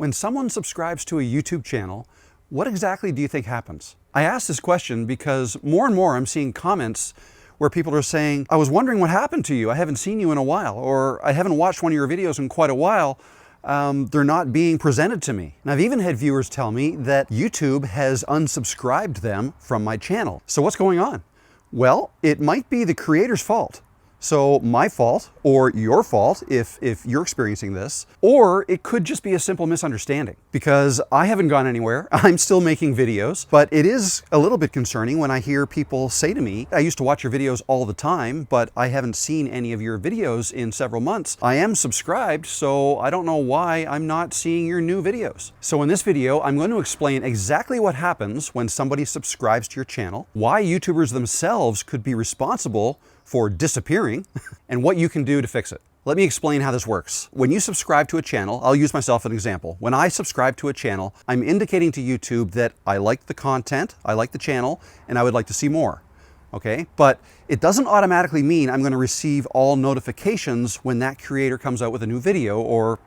When someone subscribes to a YouTube channel, what exactly do you think happens? I ask this question because more and more I'm seeing comments where people are saying, I was wondering what happened to you. I haven't seen you in a while, or I haven't watched one of your videos in quite a while. They're not being presented to me. And I've even had viewers tell me that YouTube has unsubscribed them from my channel. So what's going on? Well, it might be the creator's fault. So my fault, or your fault if you're experiencing this, or it could just be a simple misunderstanding because I haven't gone anywhere. I'm still making videos, but it is a little bit concerning when I hear people say to me, I used to watch your videos all the time, but I haven't seen any of your videos in several months. I am subscribed, so I don't know why I'm not seeing your new videos. So in this video, I'm going to explain exactly what happens when somebody subscribes to your channel, why YouTubers themselves could be responsible for disappearing, and what you can do to fix it. Let me explain how this works. When you subscribe to a channel, I'll use myself as an example. When I subscribe to a channel, I'm indicating to YouTube that I like the content, I like the channel, and I would like to see more. Okay? But it doesn't automatically mean I'm going to receive all notifications when that creator comes out with a new video or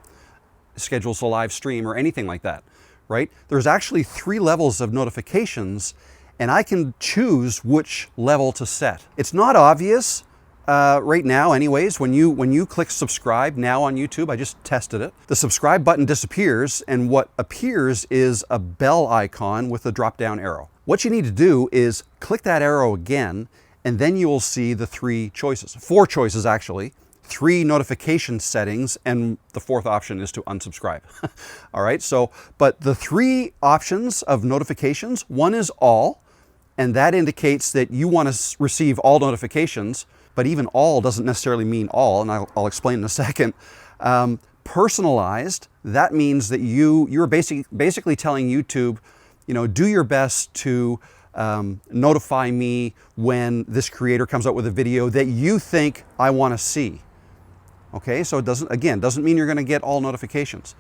schedules a live stream or anything like that, right? There's actually 3 levels of notifications, and I can choose which level to set. It's not obvious right now anyways. When you click subscribe now on YouTube, I just tested it, the subscribe button disappears and what appears is a bell icon with a drop down arrow. What you need to do is click that arrow again, and then you will see the 3 choices, 4 choices actually, 3 notification settings, and the 4th option is to unsubscribe. All right, so, but the 3 options of notifications, one is all, and that indicates that you want to receive all notifications, but even all doesn't necessarily mean all, and I'll explain in a second. Personalized, that means that you're basically telling YouTube, do your best to notify me when this creator comes out with a video that you think I want to see. Okay, so it doesn't mean you're going to get all notifications.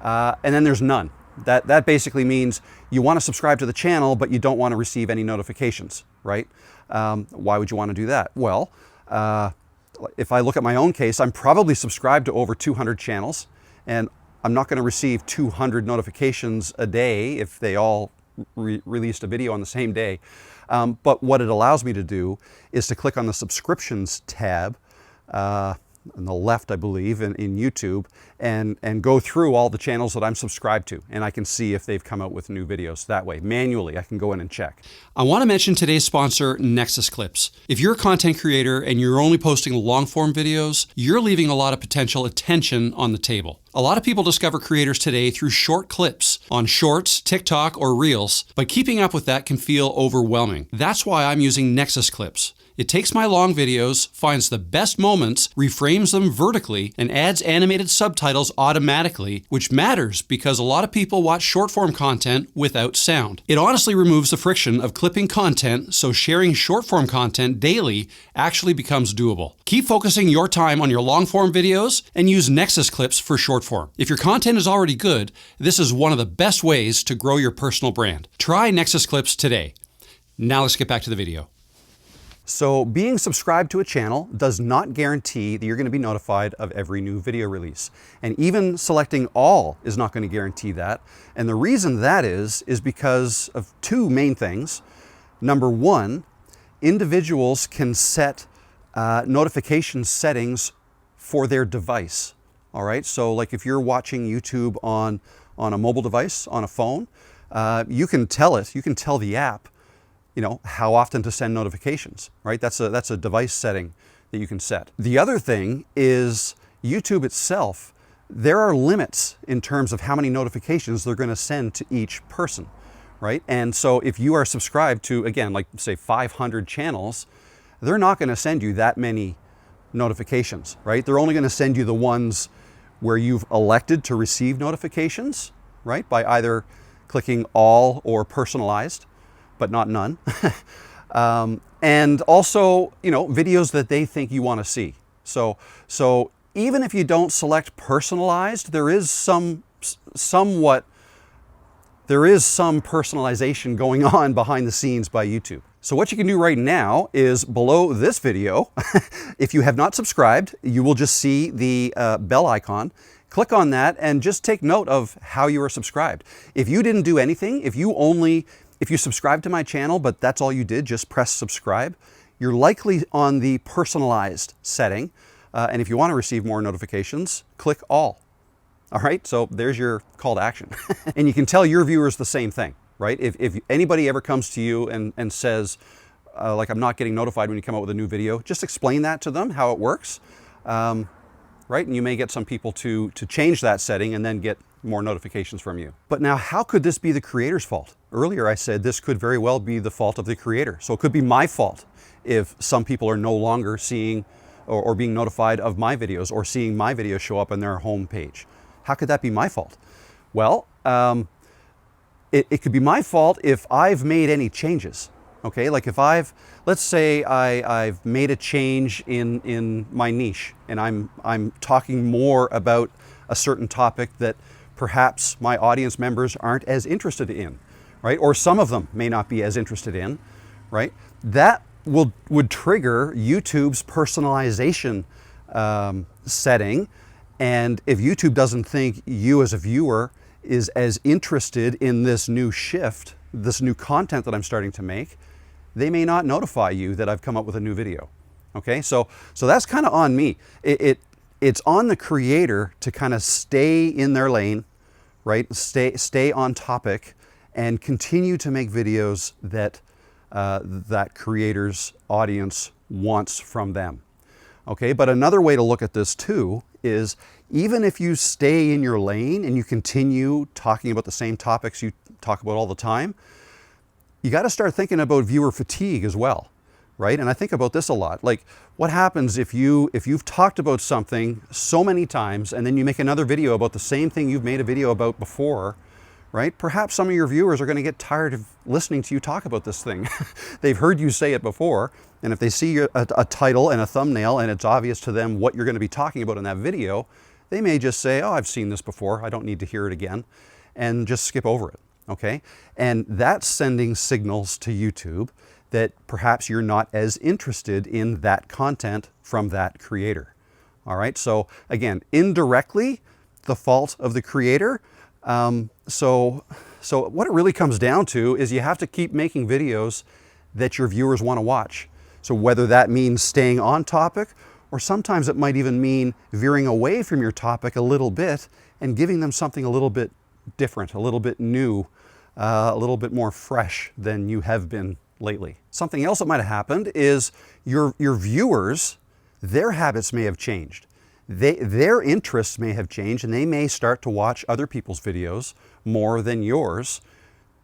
And then there's none. That basically means you want to subscribe to the channel, but you don't want to receive any notifications, right? Why would you want to do that? Well, if I look at my own case, I'm probably subscribed to over 200 channels, and I'm not going to receive 200 notifications a day if they all released a video on the same day. But what it allows me to do is to click on the subscriptions tab on the left, I believe, in YouTube, and go through all the channels that I'm subscribed to, and I can see if they've come out with new videos that way. Manually, I can go in and check. I want to mention today's sponsor, Nexus Clips. If you're a content creator and you're only posting long-form videos, you're leaving a lot of potential attention on the table. A lot of people discover creators today through short clips on Shorts, TikTok, or Reels, but keeping up with that can feel overwhelming. That's why I'm using Nexus Clips. It takes my long videos, finds the best moments, reframes them vertically, and adds animated subtitles automatically, which matters because a lot of people watch short-form content without sound. It honestly removes the friction of clipping content, so sharing short-form content daily actually becomes doable. Keep focusing your time on your long-form videos and use Nexus Clips for short-form. If your content is already good, this is one of the best ways to grow your personal brand. Try Nexus Clips today. Now let's get back to the video. So being subscribed to a channel does not guarantee that you're going to be notified of every new video release. And even selecting all is not going to guarantee that. And the reason that is because of 2 main things. Number 1, individuals can set notification settings for their device. All right, so like if you're watching YouTube on a mobile device, on a phone, you can tell the app, how often to send notifications, right? That's a device setting that you can set. The other thing is YouTube itself, there are limits in terms of how many notifications they're going to send to each person, right? And so if you are subscribed to, again, like say 500 channels, they're not going to send you that many notifications, right? They're only going to send you the ones where you've elected to receive notifications, right? By either clicking all or personalized, but not none. And also, videos that they think you want to see. So even if you don't select personalized, there is some personalization going on behind the scenes by YouTube. So what you can do right now is below this video, if you have not subscribed, you will just see the bell icon. Click on that and just take note of how you are subscribed. If you didn't do anything, if you subscribe to my channel, but that's all you did, just press subscribe, you're likely on the personalized setting. And if you want to receive more notifications, click all. All right, so there's your call to action. And you can tell your viewers the same thing, right? If anybody ever comes to you and says, like, I'm not getting notified when you come out with a new video, just explain that to them, how it works, right? And you may get some people to change that setting and then get more notifications from you. But now, how could this be the creator's fault? Earlier I said this could very well be the fault of the creator. So it could be my fault if some people are no longer seeing or being notified of my videos or seeing my videos show up on their home page. How could that be my fault? Well, it could be my fault if I've made any changes. Okay, like if let's say I've made a change in my niche and I'm talking more about a certain topic that perhaps my audience members aren't as interested in, right? Or some of them may not be as interested in, right? That would trigger YouTube's personalization setting. And if YouTube doesn't think you as a viewer is as interested in this new shift, this new content that I'm starting to make, they may not notify you that I've come up with a new video. Okay, so that's kind of on me. It's on the creator to kind of stay in their lane, right? Stay on topic and continue to make videos that that creator's audience wants from them. Okay, but another way to look at this too is even if you stay in your lane and you continue talking about the same topics you talk about all the time, you got to start thinking about viewer fatigue as well, right? And I think about this a lot. Like, what happens if you've talked about something so many times and then you make another video about the same thing you've made a video about before, right? Perhaps some of your viewers are going to get tired of listening to you talk about this thing. They've heard you say it before, and if they see a title and a thumbnail and it's obvious to them what you're going to be talking about in that video, they may just say, oh, I've seen this before, I don't need to hear it again, and just skip over it, okay? And that's sending signals to YouTube that perhaps you're not as interested in that content from that creator. All right, so again, indirectly, the fault of the creator. So what it really comes down to is you have to keep making videos that your viewers want to watch. So whether that means staying on topic, or sometimes it might even mean veering away from your topic a little bit and giving them something a little bit different, a little bit new, a little bit more fresh than you have been lately. Something else that might have happened is your viewers, their habits may have changed. Their interests may have changed, and they may start to watch other people's videos more than yours.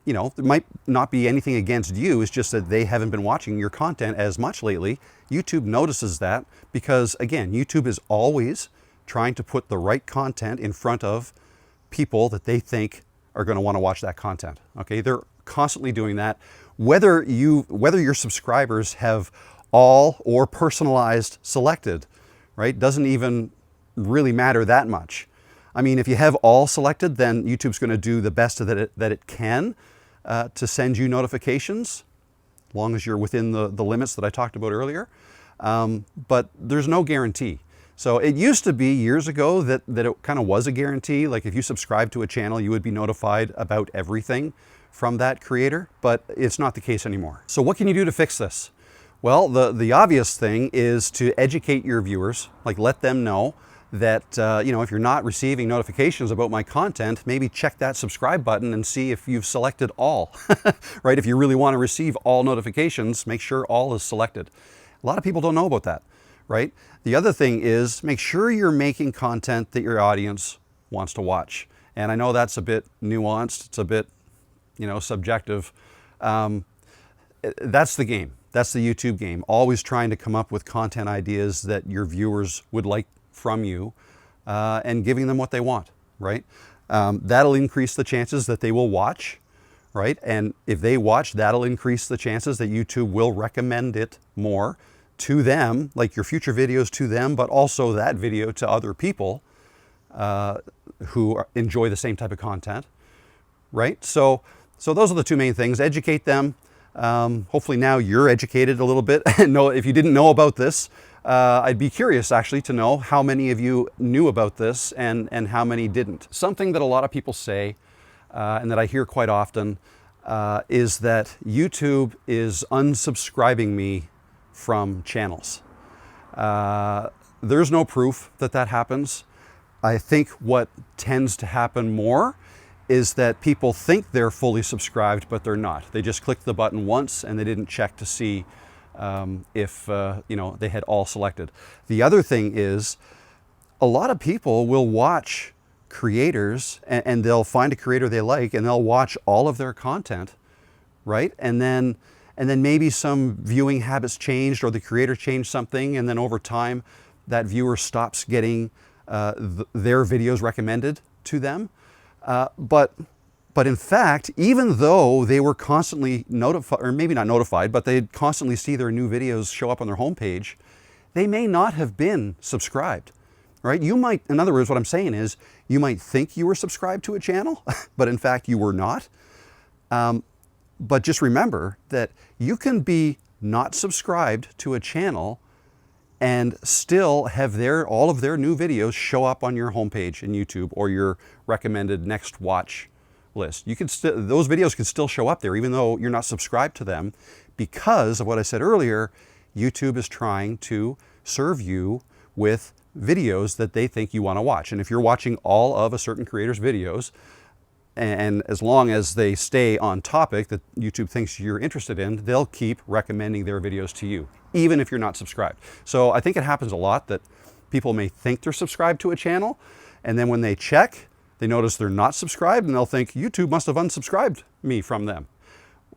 You know, there might not be anything against you, it's just that they haven't been watching your content as much lately. YouTube notices that because, again, YouTube is always trying to put the right content in front of people that they think are going to want to watch that content. Okay, they're constantly doing that. Whether your subscribers have all or personalized selected, right, doesn't even really matter that much. I mean, if you have all selected, then YouTube's going to do the best that it can to send you notifications, as long as you're within the limits that I talked about earlier. But there's no guarantee. So it used to be years ago that it kind of was a guarantee. Like if you subscribe to a channel, you would be notified about everything from that creator, but it's not the case anymore. So what can you do to fix this? Well, the obvious thing is to educate your viewers, like let them know that, if you're not receiving notifications about my content, maybe check that subscribe button and see if you've selected all, right? If you really want to receive all notifications, make sure all is selected. A lot of people don't know about that, right? The other thing is make sure you're making content that your audience wants to watch. And I know that's a bit nuanced, it's a bit, subjective. That's the game. That's the YouTube game. Always trying to come up with content ideas that your viewers would like from you and giving them what they want, right? That'll increase the chances that they will watch, right? And if they watch, that'll increase the chances that YouTube will recommend it more to them, like your future videos to them, but also that video to other people who enjoy the same type of content, right? So those are the two main things. Educate them. Hopefully now you're educated a little bit. If you didn't know about this, I'd be curious actually to know how many of you knew about this and how many didn't. Something that a lot of people say and that I hear quite often is that YouTube is unsubscribing me from channels. There's no proof that that happens. I think what tends to happen more is that people think they're fully subscribed, but they're not. They just clicked the button once and they didn't check to see if they had all selected. The other thing is, a lot of people will watch creators and they'll find a creator they like and they'll watch all of their content, right? And then maybe some viewing habits changed or the creator changed something, and then over time that viewer stops getting their videos recommended to them. But in fact, even though they were constantly notified, or maybe not notified, but they'd constantly see their new videos show up on their homepage, they may not have been subscribed, right? You might, in other words, what I'm saying is, you might think you were subscribed to a channel, but in fact you were not. But just remember that you can be not subscribed to a channel and still have all of their new videos show up on your homepage in YouTube or your recommended next watch list. You can those videos can still show up there even though you're not subscribed to them, because of what I said earlier. YouTube is trying to serve you with videos that they think you want to watch. And if you're watching all of a certain creator's videos, and as long as they stay on topic that YouTube thinks you're interested in, they'll keep recommending their videos to you, even if you're not subscribed. So I think it happens a lot that people may think they're subscribed to a channel, and then when they check, they notice they're not subscribed, and they'll think YouTube must have unsubscribed me from them.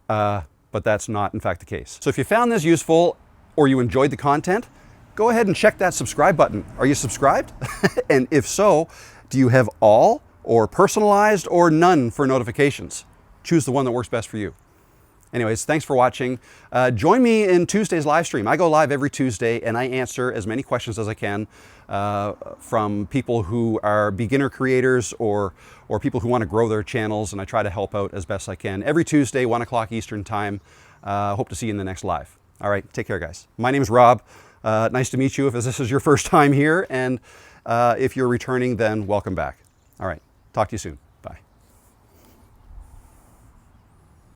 But that's not, in fact, the case. So if you found this useful or you enjoyed the content, go ahead and check that subscribe button. Are you subscribed? And if so, do you have all, or personalized, or none for notifications? Choose the one that works best for you. Anyways, thanks for watching. Join me in Tuesday's live stream. I go live every Tuesday and I answer as many questions as I can from people who are beginner creators or people who want to grow their channels, and I try to help out as best I can. Every Tuesday, 1 o'clock Eastern time. Hope to see you in the next live. All right, take care, guys. My name is Rob. Nice to meet you if this is your first time here, and if you're returning, then welcome back. All right, talk to you soon.